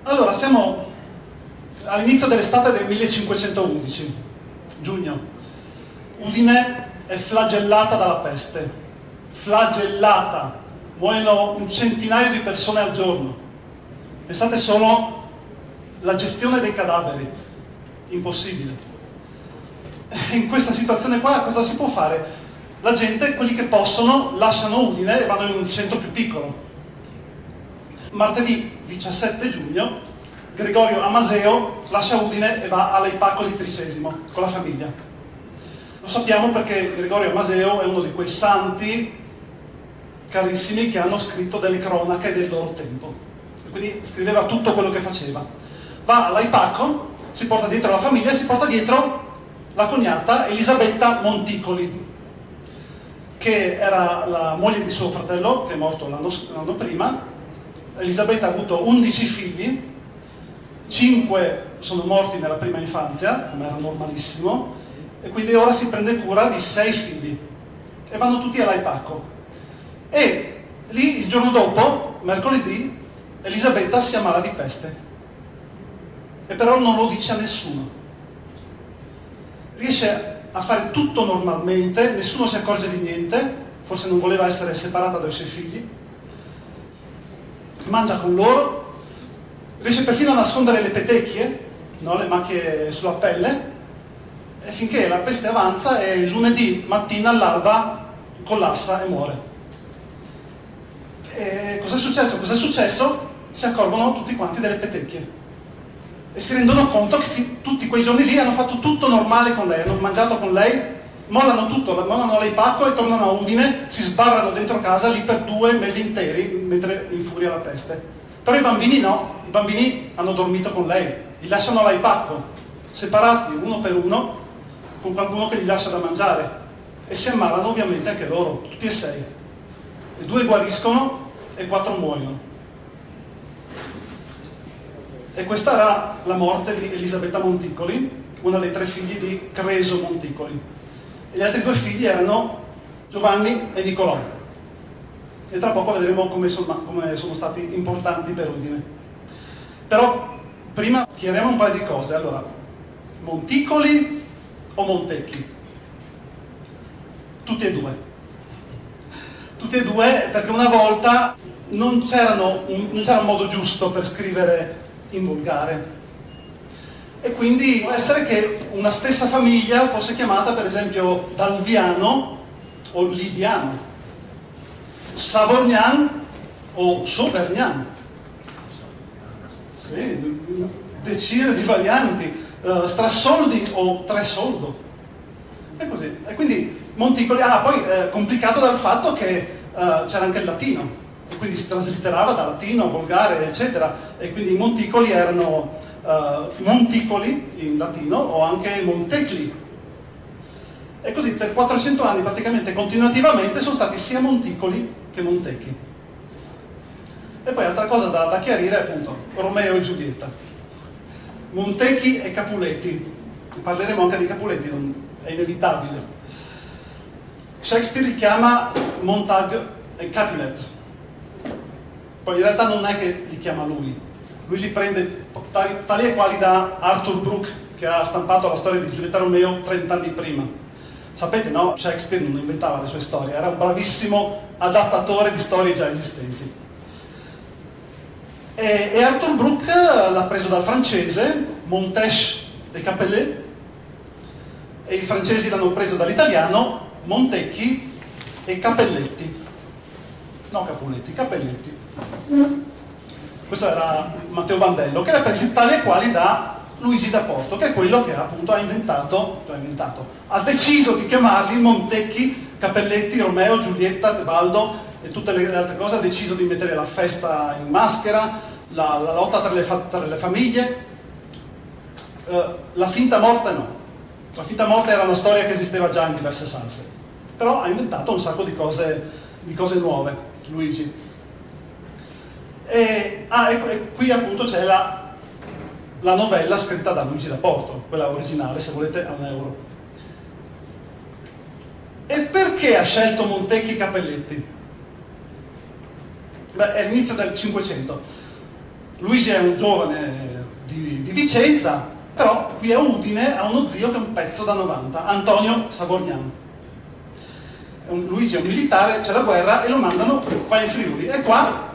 Allora, siamo all'inizio dell'estate del 1511, giugno. Udine è flagellata dalla peste, flagellata, muoiono un centinaio di persone al giorno. Pensate solo alla gestione dei cadaveri, impossibile. In questa situazione qua cosa si può fare? La gente, quelli che possono, lasciano Udine e vanno in un centro più piccolo. Martedì 17 giugno Gregorio Amaseo lascia Udine e va all'Aipaco di Tricesimo con la famiglia. Lo sappiamo perché Gregorio Amaseo è uno di quei santi carissimi che hanno scritto delle cronache del loro tempo, e quindi scriveva tutto quello che faceva. Va all'Aipaco, si porta dietro la famiglia e si porta dietro la cognata Elisabetta Monticoli, che era la moglie di suo fratello, che è morto l'anno prima. Elisabetta ha avuto 11 figli, 5 sono morti nella prima infanzia, come era normalissimo, e quindi ora si prende cura di 6 figli, e vanno tutti all'Aipaco. E lì, il giorno dopo, mercoledì, Elisabetta si ammala di peste, e però non lo dice a nessuno. Riesce a fare tutto normalmente, nessuno si accorge di niente, forse non voleva essere separata dai suoi figli, mangia con loro, riesce perfino a nascondere le petecchie, no? Le macchie sulla pelle, e finché la peste avanza e il lunedì mattina all'alba collassa e muore. E cos'è successo? Cos'è successo? Si accorgono tutti quanti delle petecchie e si rendono conto che tutti quei giorni lì hanno fatto tutto normale con lei, hanno mangiato con lei, mollano tutto, mollano l'Aipaco e tornano a Udine, si sbarrano dentro casa lì per 2 mesi interi mentre infuria la peste. Però i bambini no, i bambini hanno dormito con lei, li lasciano all'Aipaco, separati uno per uno, con qualcuno che gli lascia da mangiare, e si ammalano ovviamente anche loro, tutti e 6. E 2 guariscono e 4 muoiono. E questa era la morte di Elisabetta Monticoli, una dei 3 figli di Creso Monticoli. E gli altri 2 figli erano Giovanni e Nicolò. E tra poco vedremo come sono stati importanti per Udine. Però prima chiariamo un paio di cose. Allora, Monticoli o Montecchi? Tutti e 2. Tutti e 2 perché una volta non c'era un modo giusto per scrivere in volgare, e quindi può essere che una stessa famiglia fosse chiamata per esempio Dalviano o Liviano, Savorgnan o Sauvergnan, sì, decine di varianti, Strassoldi o Tresoldo, e così. E quindi Monticoli, poi complicato dal fatto che c'era anche il latino, e quindi si traslitterava da latino a volgare, eccetera, e quindi i Monticoli erano Monticoli in latino o anche Montecli. E così per 400 anni praticamente continuativamente sono stati sia Monticoli che Montecchi. E poi altra cosa da chiarire è appunto Romeo e Giulietta, Montecchi e Capuletti. Parleremo anche di Capuletti, è inevitabile. Shakespeare li chiama Montague e Capulet, poi in realtà non è che li chiama lui li prende tali e quali da Arthur Brooke, che ha stampato la storia di Giulietta Romeo 30 anni prima. Sapete, no? Shakespeare non inventava le sue storie, era un bravissimo adattatore di storie già esistenti. E Arthur Brooke l'ha preso dal francese, Montèche e Capelet, e i francesi l'hanno preso dall'italiano, Montecchi e Capelletti. No, Capuletti, Capelletti. Questo era Matteo Bandello, che l'ha preso tali e quali da Luigi da Porto, che è quello che appunto ha deciso di chiamarli Montecchi, Capelletti, Romeo, Giulietta, Tebaldo e tutte le altre cose. Ha deciso di mettere la festa in maschera, la lotta tra le famiglie, la finta morte no. La finta morte era una storia che esisteva già in diverse salse, però ha inventato un sacco di cose nuove, Luigi. E qui appunto c'è la novella scritta da Luigi da Porto, quella originale, se volete, a €1. E perché ha scelto Montecchi e Capelletti? Beh, è l'inizio del 500. Luigi è un giovane di Vicenza, però qui a Udine ha uno zio che è un pezzo da 90, Antonio Savorgnan. Luigi è un militare, c'è la guerra e lo mandano qua in Friuli. E qua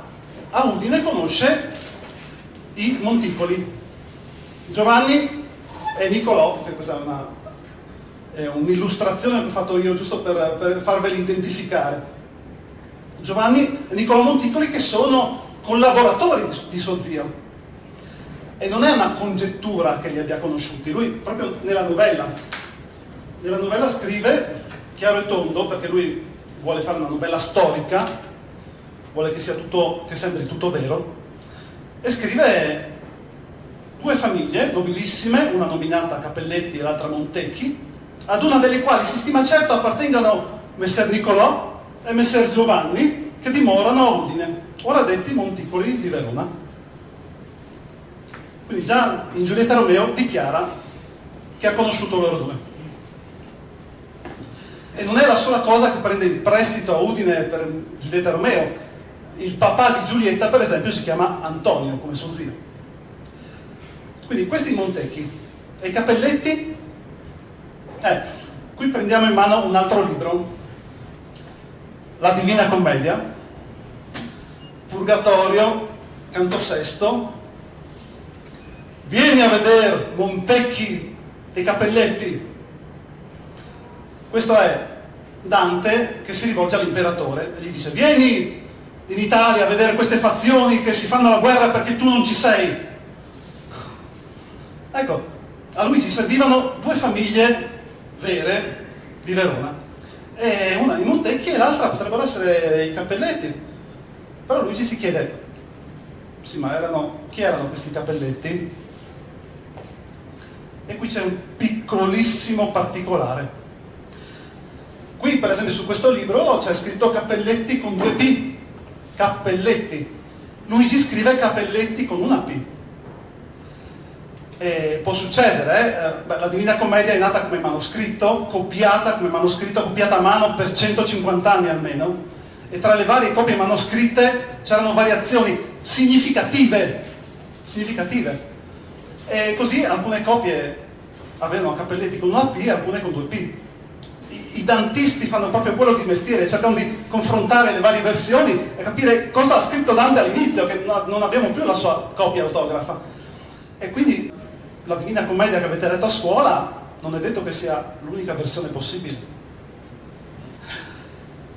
a Udine conosce i Monticoli, Giovanni e Nicolò, che questa è un'illustrazione che ho fatto io giusto per farveli identificare. Giovanni e Nicolò Monticoli, che sono collaboratori di suo zio. E non è una congettura che li abbia conosciuti, lui proprio nella novella scrive chiaro e tondo, perché lui vuole fare una novella storica, vuole che sia tutto, che sembri tutto vero, e scrive due famiglie nobilissime, una nominata Cappelletti e l'altra Montecchi, ad una delle quali si stima certo appartengano Messer Nicolò e Messer Giovanni, che dimorano a Udine, ora detti Monticoli di Verona. Quindi già in Giulietta Romeo dichiara che ha conosciuto loro due. E non è la sola cosa che prende in prestito a Udine per Giulietta Romeo. Il papà di Giulietta, per esempio, si chiama Antonio, come suo zio. Quindi questi Montecchi e i Cappelletti, qui prendiamo in mano un altro libro, La Divina Commedia, Purgatorio, canto sesto. Vieni a vedere Montecchi e Cappelletti. Questo è Dante che si rivolge all'imperatore e gli dice: vieni in Italia a vedere queste fazioni che si fanno la guerra perché tu non ci sei. Ecco, a Luigi servivano due famiglie vere di Verona, e una i Montecchi e l'altra potrebbero essere i Cappelletti. Però Luigi si chiede: sì, ma chi erano questi Cappelletti? E qui c'è un piccolissimo particolare. Qui, per esempio, su questo libro c'è scritto Cappelletti con 2 P. Cappelletti. Luigi scrive Cappelletti con una P. E può succedere, la Divina Commedia è nata come manoscritto, copiata a mano per 150 anni almeno, e tra le varie copie manoscritte c'erano variazioni significative. E così alcune copie avevano Cappelletti con una P e alcune con 2 P. I dantisti fanno proprio quello di mestiere, cercano di confrontare le varie versioni e capire cosa ha scritto Dante all'inizio, che non abbiamo più la sua copia autografa. E quindi la Divina Commedia che avete letto a scuola non è detto che sia l'unica versione possibile.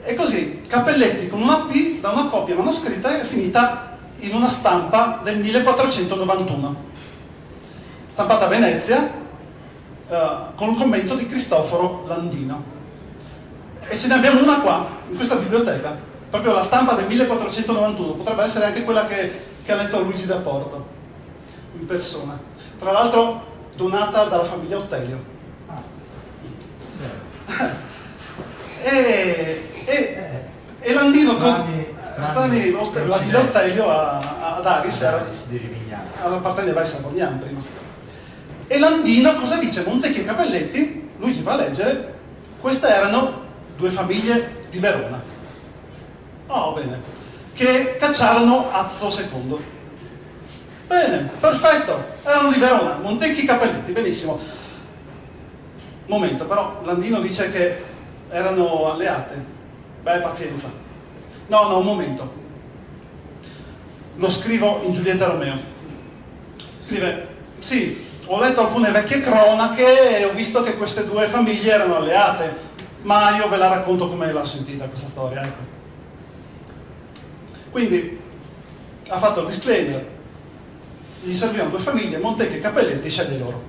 E così Cappelletti con una P da una copia manoscritta è finita in una stampa del 1491, stampata a Venezia, con un commento di Cristoforo Landino. E ce ne abbiamo una qua, in questa biblioteca, proprio la stampa del 1491, potrebbe essere anche quella che ha letto Luigi da Porto, in persona. Tra l'altro donata dalla famiglia Ottelio. E Landino, strani la villa Ottelio ad Aris apparteneva ai Savognani prima. E Landino cosa dice? Montecchi e Cappelletti, Luigi va a leggere, queste erano 2 famiglie di Verona. Oh, bene. Che cacciarono Azzo II. Bene, perfetto, erano di Verona, Montecchi e Cappelletti, benissimo. Momento, però Landino dice che erano alleate. Beh, pazienza. No, un momento. Lo scrivo in Giulietta Romeo. Scrive: sì, ho letto alcune vecchie cronache e ho visto che queste 2 famiglie erano alleate, ma io ve la racconto come l'ho sentita questa storia, ecco. Quindi ha fatto il disclaimer, gli servivano 2 famiglie, Montecchi e Cappelletti, sceglie loro.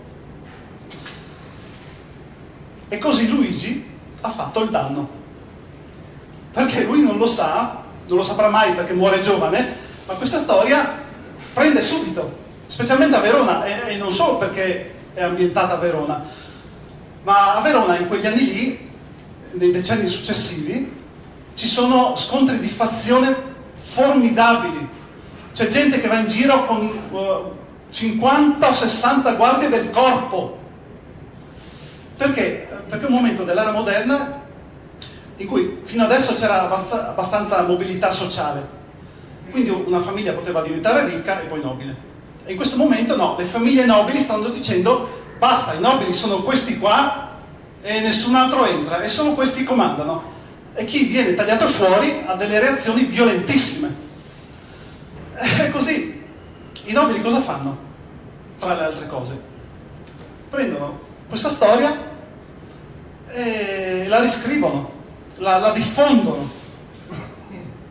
E così Luigi ha fatto il danno, perché lui non lo saprà mai perché muore giovane, ma questa storia prende subito, specialmente a Verona, e non solo perché è ambientata a Verona, ma a Verona in quegli anni lì, nei decenni successivi, ci sono scontri di fazione formidabili. C'è gente che va in giro con 50 o 60 guardie del corpo. Perché? Perché è un momento dell'era moderna in cui fino adesso c'era abbastanza mobilità sociale, Quindi una famiglia poteva diventare ricca e poi nobile. E in questo momento no, le famiglie nobili stanno dicendo basta, i nobili sono questi qua e nessun altro entra, e solo questi comandano. E chi viene tagliato fuori ha delle reazioni violentissime. E così i nobili cosa fanno? Tra le altre cose, prendono questa storia e la riscrivono, la diffondono,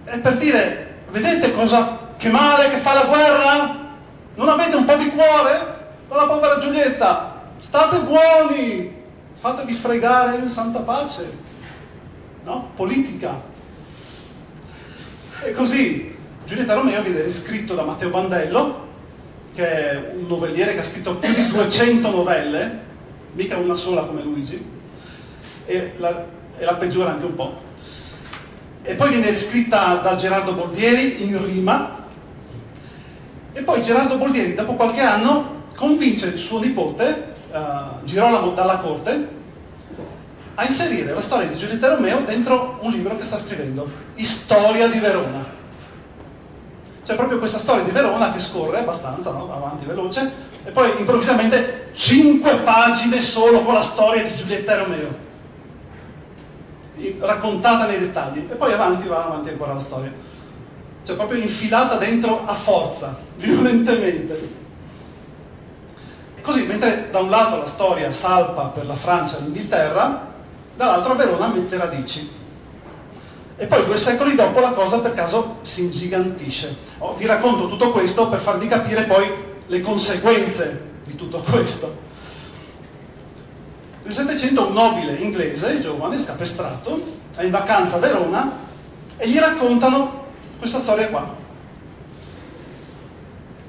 e per dire: vedete che male che fa la guerra? Non avete un po' di cuore con la povera Giulietta? State buoni, fatevi fregare in santa pace, no? Politica. E così Giulietta Romeo viene riscritto da Matteo Bandello, che è un novelliere che ha scritto più di 200 novelle, mica una sola come Luigi, e la peggiora anche un po'. E poi viene riscritta da Gerardo Boldieri in rima, e poi Gerardo Boldieri dopo qualche anno convince il suo nipote, Girolamo Dalla Corte, a inserire la storia di Giulietta Romeo dentro un libro che sta scrivendo, Storia di Verona. C'è proprio questa storia di Verona che scorre abbastanza, no? Avanti veloce, e poi improvvisamente 5 pagine solo con la storia di Giulietta Romeo, raccontata nei dettagli, e poi va avanti ancora la storia. Cioè proprio infilata dentro a forza, violentemente. Così, mentre da un lato la storia salpa per la Francia e l'Inghilterra, dall'altro Verona mette radici. E poi 2 secoli dopo la cosa per caso si ingigantisce. Vi racconto tutto questo per farvi capire poi le conseguenze di tutto questo. Nel Settecento un nobile inglese, giovane, scapestrato, è in vacanza a Verona e gli raccontano questa storia qua.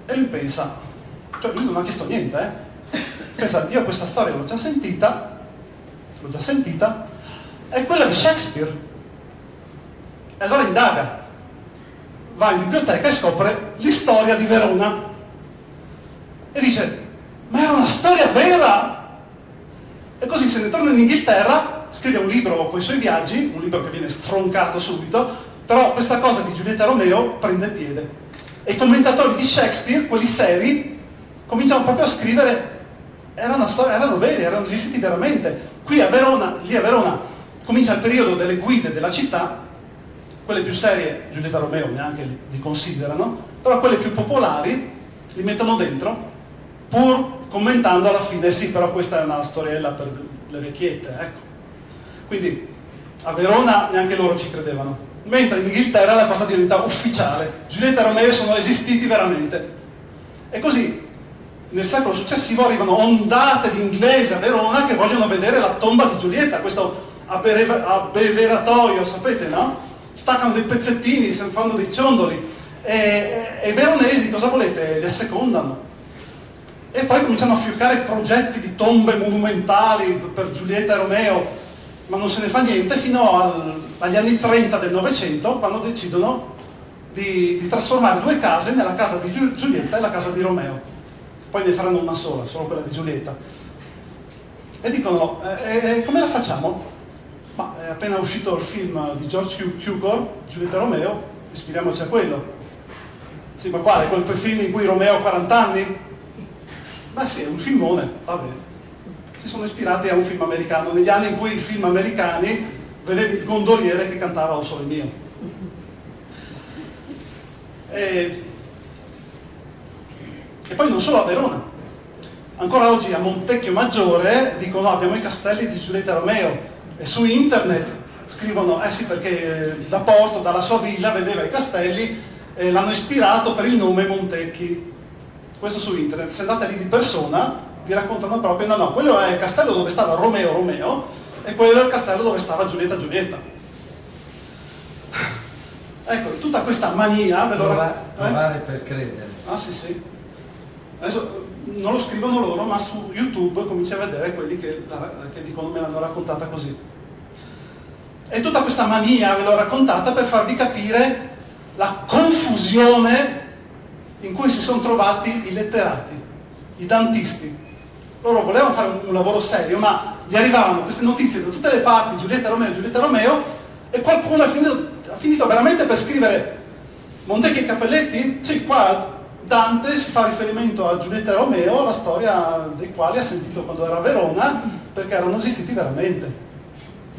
E lui pensa, cioè lui non ha chiesto niente, pensa: io questa storia l'ho già sentita, è quella di Shakespeare. E allora indaga, va in biblioteca e scopre l'Storia di Verona e dice: ma era una storia vera! E così se ne torna in Inghilterra, scrive un libro con i suoi viaggi, un libro che viene stroncato subito, però questa cosa di Giulietta Romeo prende piede. E i commentatori di Shakespeare, quelli seri, cominciano proprio a scrivere: era una storia, erano veri, erano esistiti veramente. Qui a Verona, lì a Verona, comincia il periodo delle guide della città. Quelle più serie Giulietta Romeo neanche li considerano, però quelle più popolari li mettono dentro, pur commentando alla fine: sì, però questa è una storiella per le vecchiette, ecco. Quindi a Verona neanche loro ci credevano, mentre in Inghilterra la cosa diventa ufficiale: Giulietta Romeo sono esistiti veramente. E così nel secolo successivo arrivano ondate di inglesi a Verona che vogliono vedere la tomba di Giulietta, questo abbeveratoio, sapete, no? Staccano dei pezzettini, se ne fanno dei ciondoli, e i veronesi cosa volete? Li assecondano. E poi cominciano a fioccare progetti di tombe monumentali per Giulietta e Romeo, ma non se ne fa niente fino agli anni 30 del Novecento, quando decidono di trasformare 2 case, nella casa di Giulietta e la casa di Romeo. Poi ne faranno una sola, solo quella di Giulietta. E dicono: come la facciamo? Ma è appena uscito il film di George Cukor, Giulietta Romeo, ispiriamoci a quello. Sì, ma quale? Quel film in cui Romeo ha 40 anni? Beh sì, è un filmone, va bene. Si sono ispirati a un film americano, negli anni in cui i film americani vedevi il gondoliere che cantava O Sole Mio. E poi non solo a Verona, ancora oggi a Montecchio Maggiore dicono: abbiamo i castelli di Giulietta Romeo, e su internet scrivono: eh sì, perché da Porto, dalla sua villa, vedeva i castelli e l'hanno ispirato per il nome Montecchi. Questo su internet. Se andate lì di persona vi raccontano proprio: no, quello è il castello dove stava Romeo e quello è il castello dove stava Giulietta. Ecco, tutta questa mania ve lo provare per credere. Ah sì. Adesso non lo scrivono loro, ma su YouTube cominci a vedere quelli che dicono: me l'hanno raccontata così. E tutta questa mania ve l'ho raccontata per farvi capire la confusione in cui si sono trovati i letterati, i dantisti. Loro volevano fare un lavoro serio, ma gli arrivavano queste notizie da tutte le parti: Giulietta Romeo, e qualcuno ha finito veramente per scrivere Montecchi e Cappelletti? Sì, qua Dante si fa riferimento a Giulietta e Romeo, la storia dei quali ha sentito quando era a Verona, perché erano esistiti veramente.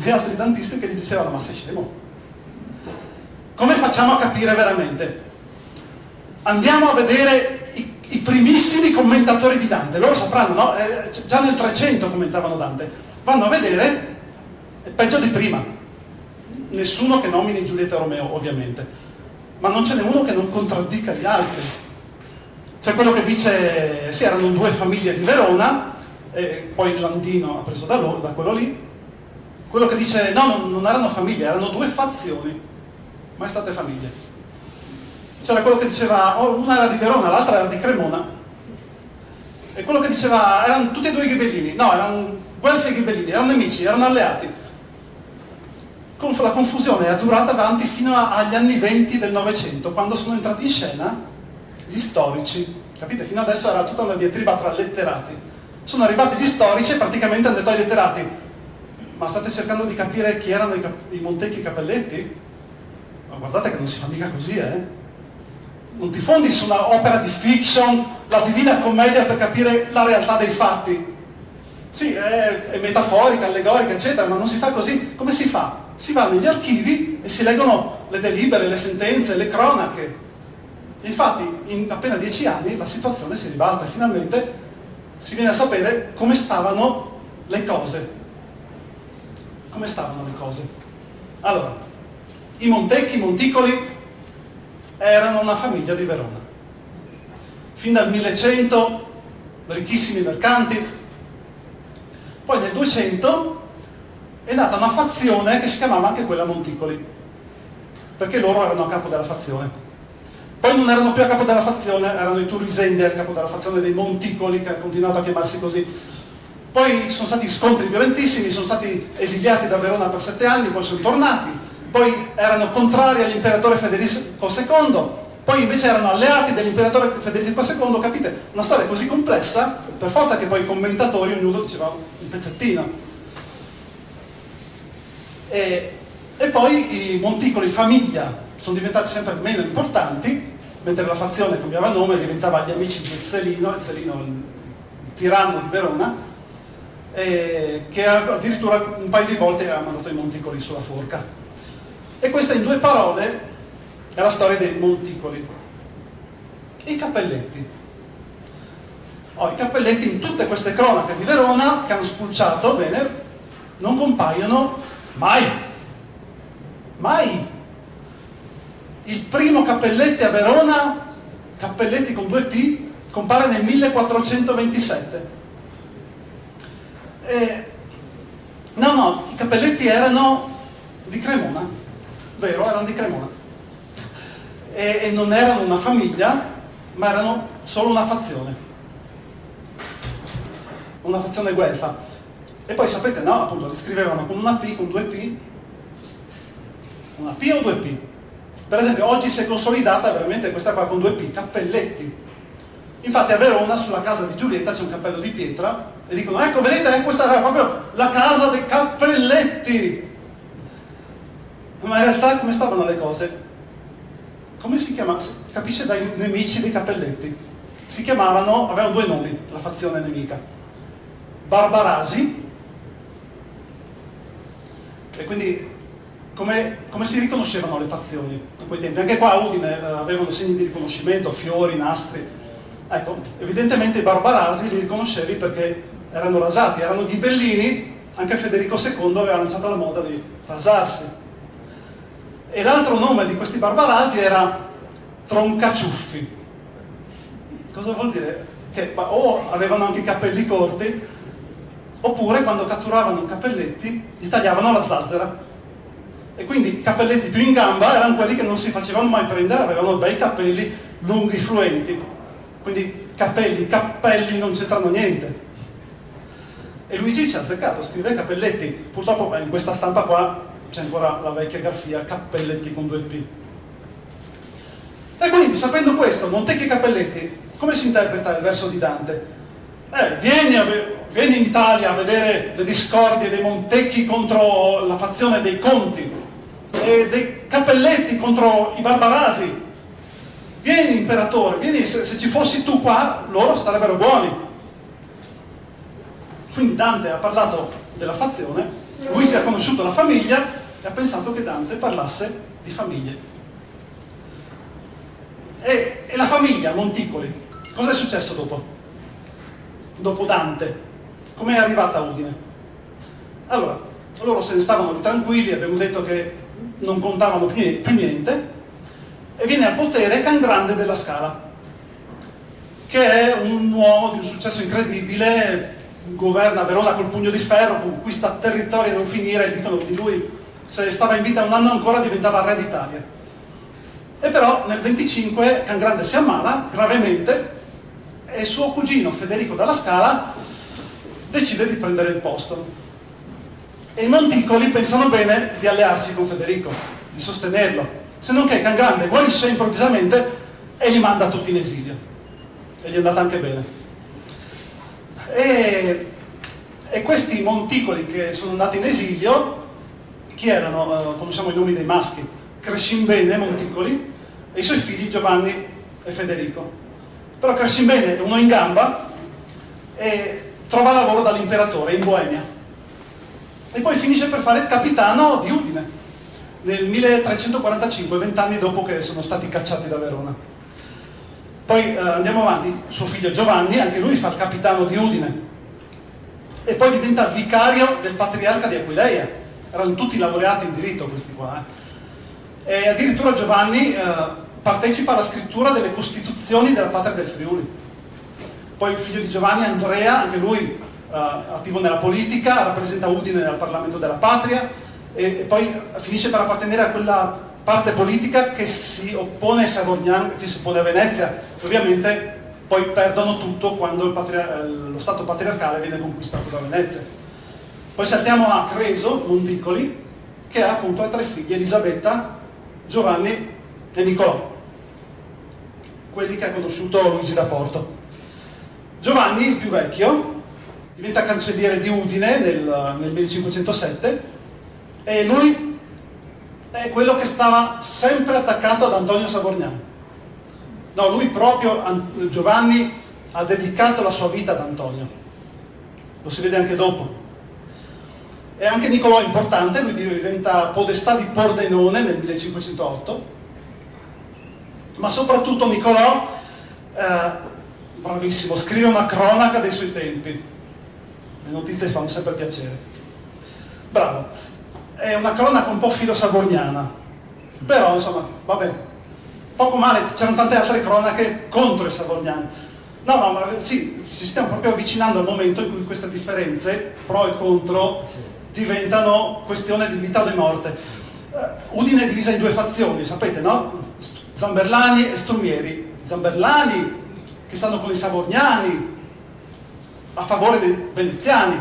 E altri dantisti che gli dicevano: ma sei scemo? Come facciamo a capire veramente? Andiamo a vedere i primissimi commentatori di Dante, loro sapranno, no? Già nel 300 commentavano Dante. Vanno a vedere, è peggio di prima. Nessuno che nomini Giulietta e Romeo, ovviamente, ma non ce n'è uno che non contraddica gli altri. C'è quello che dice: sì, erano due famiglie di Verona, e poi il Landino ha preso da quello lì. Quello che dice: no, non erano famiglie, erano due fazioni, mai state famiglie. C'era quello che diceva: oh, una era di Verona, l'altra era di Cremona. E quello che diceva: erano tutti e due ghibellini. No, erano Guelfi e ghibellini, erano nemici, erano alleati. La confusione è durata avanti fino agli anni 20 del Novecento, quando sono entrati in scena gli storici. Capite? Fino adesso era tutta una diatriba tra letterati. Sono arrivati gli storici e praticamente hanno detto ai letterati: ma state cercando di capire chi erano i Montecchi e i Cappelletti? Ma guardate che non si fa mica così, Non ti fondi su una opera di fiction, la Divina Commedia, per capire la realtà dei fatti. Sì, è metaforica, allegorica, eccetera, ma non si fa così. Come si fa? Si va negli archivi e si leggono le delibere, le sentenze, le cronache. Infatti, in appena 10 anni la situazione si ribalta e finalmente si viene a sapere come stavano le cose. Come stavano le cose? Allora, i Montecchi, i Monticoli, erano una famiglia di Verona. Fin dal 1100, ricchissimi mercanti. Poi nel 200 è nata una fazione che si chiamava anche quella Monticoli, perché loro erano a capo della fazione. Poi non erano più a capo della fazione, erano i Turisendi a capo della fazione dei Monticoli, che ha continuato a chiamarsi così. Poi sono stati scontri violentissimi, sono stati esiliati da Verona per 7 anni, poi sono tornati, poi erano contrari all'imperatore Federico II, poi invece erano alleati dell'imperatore Federico II, capite? Una storia così complessa, per forza che poi i commentatori, ognuno diceva un pezzettino. E poi i Monticoli famiglia sono diventati sempre meno importanti, mentre la fazione cambiava nome, diventava gli amici di Ezzelino, Ezzelino il tiranno di Verona, che addirittura un paio di volte ha mandato i Monticoli sulla forca. E questa, in 2 parole, è la storia dei Monticoli. I Cappelletti. I Cappelletti, in tutte queste cronache di Verona che hanno spulciato, bene, non compaiono mai. Mai. Il primo Cappelletti a Verona, Cappelletti con 2 P, compare nel 1427. No, i Cappelletti erano di Cremona, vero? Erano di Cremona. E non erano una famiglia, ma erano solo una fazione guelfa. E poi sapete, no, appunto, li scrivevano con una P, con 2 P. Una P o 2 P? Per esempio, oggi si è consolidata veramente questa qua con 2 P, Cappelletti. Infatti a Verona, sulla casa di Giulietta, c'è un cappello di pietra e dicono: ecco, vedete, questa era proprio la casa dei Cappelletti. Ma in realtà come stavano le cose? Come si chiamava? Capisce, dai nemici dei Cappelletti. Si chiamavano, avevano 2 nomi, la fazione nemica: Barbarasi. E quindi come si riconoscevano le fazioni a quei tempi? Anche qua a Udine avevano segni di riconoscimento, fiori, nastri. Ecco, evidentemente i Barbarasi li riconoscevi perché erano rasati, erano ghibellini. Anche Federico II aveva lanciato la moda di rasarsi. E l'altro nome di questi Barbarasi era Troncaciuffi. Cosa vuol dire? Che o avevano anche i capelli corti, oppure quando catturavano Cappelletti gli tagliavano la zazzera. E quindi i Cappelletti più in gamba erano quelli che non si facevano mai prendere, avevano bei capelli lunghi, fluenti. Quindi cappelli non c'entrano niente. E Luigi ci ha azzeccato, scrive Cappelletti. Purtroppo in questa stampa qua c'è ancora la vecchia grafia, Cappelletti con 2 P. E quindi, sapendo questo, Montecchi e Cappelletti, come si interpreta il verso di Dante? Vieni in Italia a vedere le discordie dei Montecchi contro la fazione dei Conti e dei Cappelletti contro i Barbarasi. vieni imperatore, vieni, se ci fossi tu qua, loro starebbero buoni. Quindi Dante ha parlato della fazione, Luigi ha conosciuto la famiglia e ha pensato che Dante parlasse di famiglie. E la famiglia Monticoli, cosa è successo dopo? Dopo Dante? Come è arrivata a Udine? Allora, loro se ne stavano lì tranquilli, abbiamo detto che non contavano più niente, e viene al potere Can Grande della Scala, che è un uomo di un successo incredibile, governa Verona col pugno di ferro, conquista territori a non finire, dicono di lui, se stava in vita un anno ancora diventava re d'Italia. E però nel 25 Can Grande si ammala gravemente e suo cugino Federico della Scala decide di prendere il posto. E i Monticoli pensano bene di allearsi con Federico, di sostenerlo, se non che Can Grande guarisce improvvisamente e li manda tutti in esilio. E gli è andata anche bene. E questi Monticoli che sono andati in esilio, chi erano? Conosciamo i nomi dei maschi: Crescimbene Monticoli e i suoi figli Giovanni e Federico. Però Crescimbene è uno in gamba e trova lavoro dall'imperatore in Boemia e poi finisce per fare il capitano di Udine nel 1345, 20 anni dopo che sono stati cacciati da Verona. Poi andiamo avanti, suo figlio Giovanni, anche lui fa il capitano di Udine e poi diventa vicario del patriarca di Aquileia. Erano tutti laureati in diritto questi qua. E addirittura Giovanni partecipa alla scrittura delle costituzioni della patria del Friuli. Poi il figlio di Giovanni, Andrea, anche lui attivo nella politica, rappresenta Udine nel Parlamento della Patria e poi finisce per appartenere a quella parte politica che si oppone ai Savognani, che si oppone a Venezia. Ovviamente poi perdono tutto quando lo Stato patriarcale viene conquistato da Venezia. Poi saltiamo a Creso, Monticoli, che ha appunto tre figli, Elisabetta, Giovanni e Niccolò, quelli che ha conosciuto Luigi da Porto. Giovanni, il più vecchio, diventa cancelliere di Udine nel 1507 e lui è quello che stava sempre attaccato ad Antonio Savognano. No, lui proprio, Giovanni, ha dedicato la sua vita ad Antonio. Lo si vede anche dopo. E anche Niccolò è importante, lui diventa podestà di Pordenone nel 1508, ma soprattutto Niccolò, bravissimo, scrive una cronaca dei suoi tempi. Le notizie fanno sempre piacere. Bravo. È una cronaca un po' filo-savorniana, però insomma, vabbè, poco male, c'erano tante altre cronache contro i savorniani. No, ma sì, ci stiamo proprio avvicinando al momento in cui queste differenze, pro e contro, diventano questione di vita o di morte. Udine è divisa in due fazioni, sapete, no? Zamberlani e Strumieri. Zamberlani che stanno con i Savognani a favore dei veneziani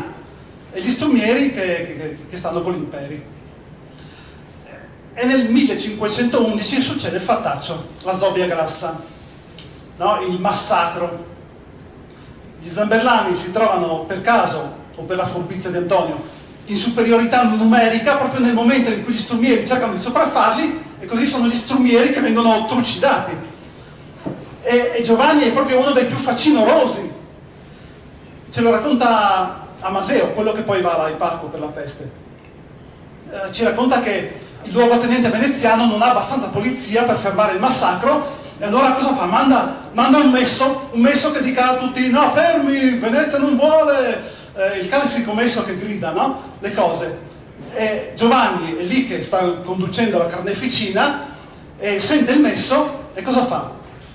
e gli Strumieri che stanno con gli imperi. E nel 1511 succede il fattaccio, la Zobbia Grassa, no? Il massacro. Gli Zamberlani si trovano per caso o per la furbizia di Antonio in superiorità numerica proprio nel momento in cui gli Strumieri cercano di sopraffarli e così sono gli Strumieri che vengono trucidati. E Giovanni è proprio uno dei più facinorosi. Ce lo racconta Amaseo, quello che poi va all'Ai Paco per la peste. Ci racconta che il luogotenente veneziano non ha abbastanza polizia per fermare il massacro e allora cosa fa? Manda un messo che dica a tutti: no, fermi, Venezia non vuole, il classico messo che grida, no? Le cose. E Giovanni è lì che sta conducendo la carneficina e sente il messo e cosa fa?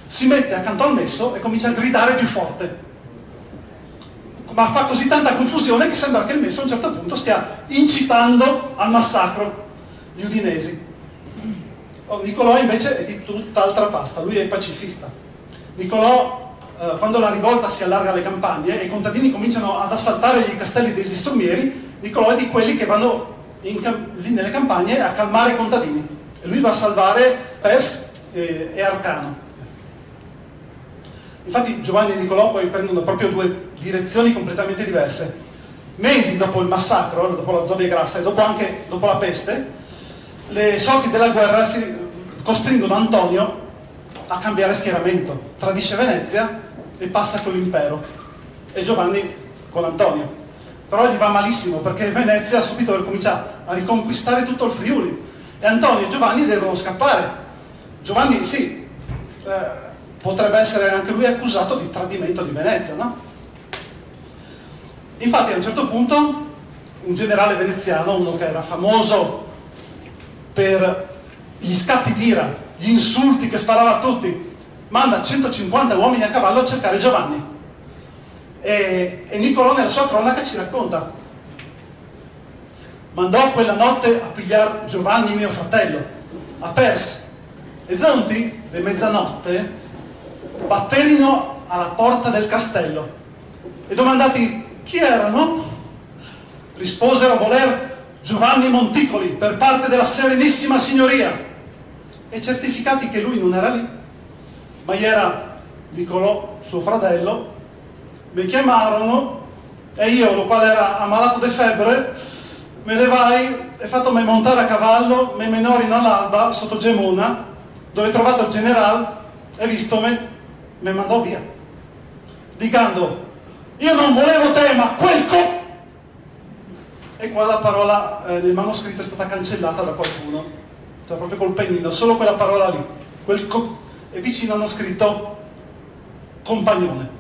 Si mette accanto al messo e comincia a gridare più forte. Ma fa così tanta confusione che sembra che il messo a un certo punto stia incitando al massacro gli udinesi. Niccolò invece è di tutt'altra pasta, lui è pacifista. Niccolò, quando la rivolta si allarga alle campagne e i contadini cominciano ad assaltare i castelli degli Strumieri, Niccolò è di quelli che vanno lì nelle campagne a calmare i contadini. E lui va a salvare Pers e Arcano. Infatti Giovanni e Niccolò poi prendono proprio due direzioni completamente diverse. Mesi dopo il massacro, dopo la Zobbia Grassa e dopo la peste, le sorti della guerra costringono Antonio a cambiare schieramento, tradisce Venezia e passa con l'impero, e Giovanni con Antonio. Però gli va malissimo, perché Venezia subito comincia a riconquistare tutto il Friuli, e Antonio e Giovanni devono scappare. Giovanni sì, potrebbe essere anche lui accusato di tradimento di Venezia, no? Infatti a un certo punto un generale veneziano, uno che era famoso per gli scatti d'ira, gli insulti che sparava a tutti, manda 150 uomini a cavallo a cercare Giovanni. E Niccolò nella sua cronaca ci racconta: mandò quella notte a pigliar Giovanni mio fratello a Pers, e giunti de mezzanotte batterino alla porta del castello, e domandati chi erano, risposero voler Giovanni Monticoli per parte della Serenissima Signoria, e certificati che lui non era lì, ma era Niccolò suo fratello, mi chiamarono, e io, lo quale era ammalato di febbre, me levai e fattomi montare a cavallo, me menorino all'alba sotto Gemona, dove trovato il generale, e vistomi me mandò via, dicendo: io non volevo te, ma quel E qua la parola nel manoscritto è stata cancellata da qualcuno, cioè proprio col pennino, solo quella parola lì, e vicino hanno scritto compagnone.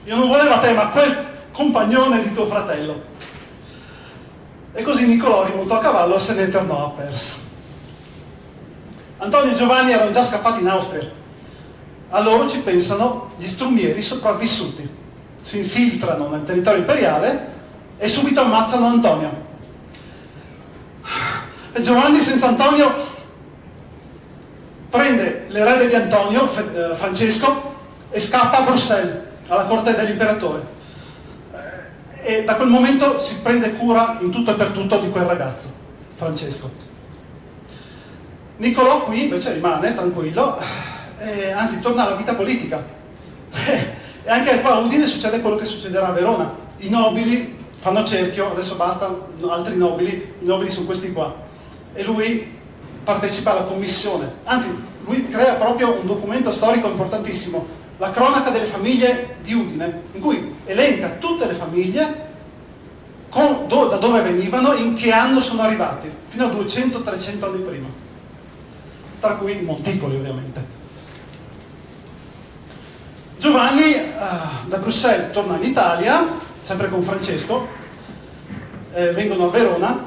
Io non volevo te, ma quel compagnone di tuo fratello. E così Niccolò rimontò a cavallo e se ne tornò a Pers. Antonio e Giovanni erano già scappati in Austria. A loro ci pensano gli strumieri sopravvissuti. Si infiltrano nel territorio imperiale e subito ammazzano Antonio. E Giovanni, senza Antonio, prende l'erede di Antonio, Francesco, e scappa a Bruxelles, alla corte dell'imperatore. E da quel momento si prende cura in tutto e per tutto di quel ragazzo, Francesco. Niccolò qui invece rimane tranquillo, anzi torna alla vita politica. E anche qua a Udine succede quello che succederà a Verona. I nobili fanno cerchio, adesso basta, altri nobili, i nobili sono questi qua. E lui partecipa alla commissione, anzi lui crea proprio un documento storico importantissimo, la cronaca delle famiglie di Udine, in cui elenca tutte le famiglie, da dove venivano, in che anno sono arrivati, fino a 200-300 anni prima, tra cui i Monticoli ovviamente. Giovanni da Bruxelles torna in Italia, sempre con Francesco, vengono a Verona,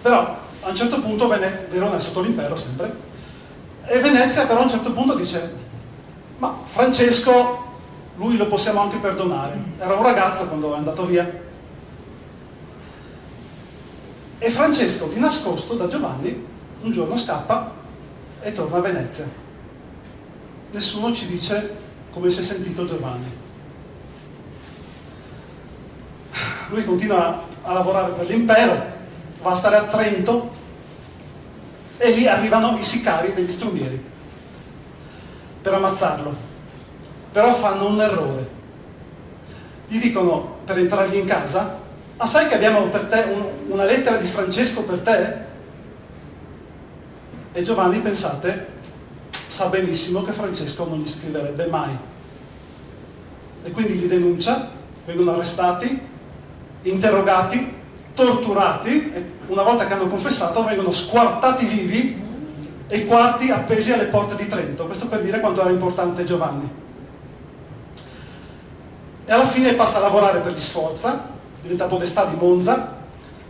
però a un certo punto Verona è sotto l'impero sempre, e Venezia però a un certo punto dice: ma Francesco, lui lo possiamo anche perdonare, era un ragazzo quando è andato via. E Francesco, di nascosto da Giovanni, un giorno scappa e torna a Venezia. Nessuno ci dice come si è sentito Giovanni. Lui continua a lavorare per l'impero, va a stare a Trento, e lì arrivano i sicari degli strumieri per ammazzarlo. Però fanno un errore. Gli dicono, per entrargli in casa: ah, sai che abbiamo per te una lettera di Francesco per te? E Giovanni, pensate, sa benissimo che Francesco non gli scriverebbe mai. E quindi li denuncia, vengono arrestati, interrogati, torturati, e una volta che hanno confessato vengono squartati vivi e i quarti appesi alle porte di Trento. Questo per dire quanto era importante Giovanni. E alla fine passa a lavorare per gli Sforza, diventa podestà di Monza,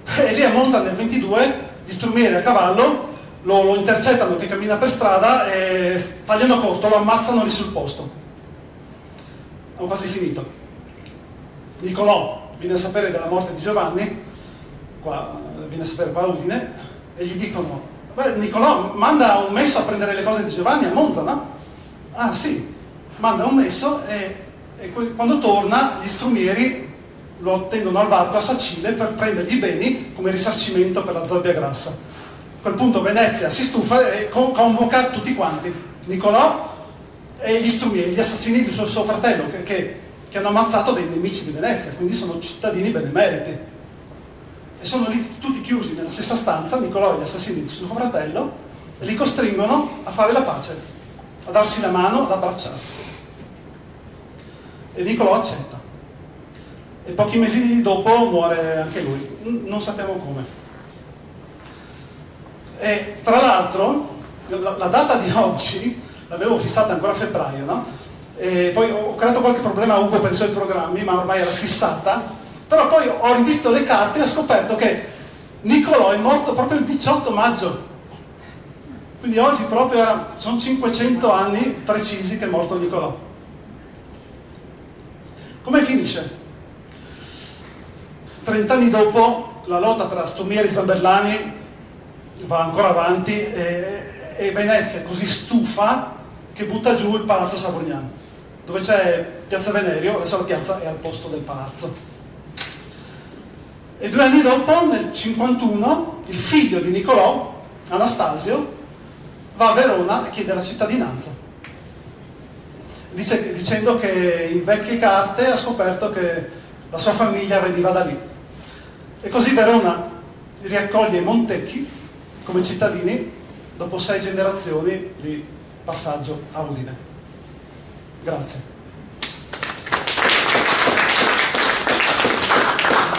e lì a Monza nel 22 gli strumieri a cavallo lo intercettano che cammina per strada e, tagliando corto, lo ammazzano lì sul posto. Ho quasi finito. Niccolò viene a sapere della morte di Giovanni, viene a sapere qua a Udine, e gli dicono: beh, Niccolò manda un messo a prendere le cose di Giovanni a Monza, no? Ah sì, manda un messo, e quando torna gli strumieri lo attendono al varco a Sacile per prendergli i beni come risarcimento per la zobbia grassa. A quel punto Venezia si stufa e convoca tutti quanti, Niccolò e gli strumieri, gli assassini di suo fratello, che hanno ammazzato dei nemici di Venezia, quindi sono cittadini benemeriti. E sono lì tutti chiusi nella stessa stanza, Niccolò e gli assassini di suo fratello, e li costringono a fare la pace, a darsi la mano, ad abbracciarsi. E Niccolò accetta. E pochi mesi dopo muore anche lui, non sappiamo come. E tra l'altro, la data di oggi, l'avevo fissata ancora a febbraio, no? E poi ho creato qualche problema a Ugo per i suoi programmi, ma ormai era fissata. Però poi ho rivisto le carte e ho scoperto che Niccolò è morto proprio il 18 maggio. Quindi oggi proprio sono 500 anni precisi che è morto Niccolò. Come finisce? 30 anni dopo la lotta tra Stumieri e Zamberlani va ancora avanti e Venezia è così stufa che butta giù il Palazzo Savognano, dove c'è Piazza Venerio, adesso la piazza è al posto del palazzo. E 2 anni dopo, nel 51, il figlio di Niccolò, Anastasio, va a Verona e chiede la cittadinanza, dicendo che in vecchie carte ha scoperto che la sua famiglia veniva da lì. E così Verona riaccoglie i Montecchi come cittadini dopo 6 generazioni di passaggio a Udine. Grazie.